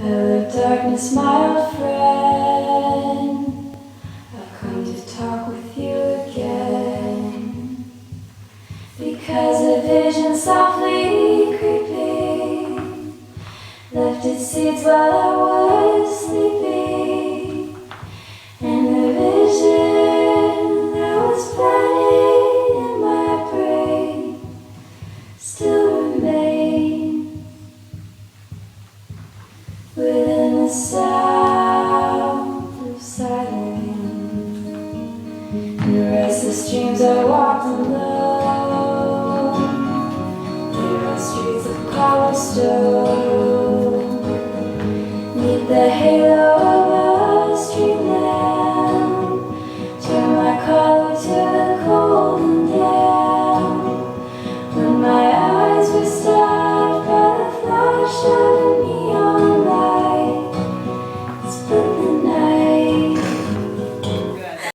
Hello darkness, my old friend, I've come to talk with you again, because a vision softly creeping left its seeds while I was sleeping, and the vision that was planted in my brain still remains within the sound of silence. In restless dreams I walked alone, narrow streets of cobblestone, neath the halo of a street lamp, turned my collar to the cold and damp, when my eyes were stabbed by the flash of a neon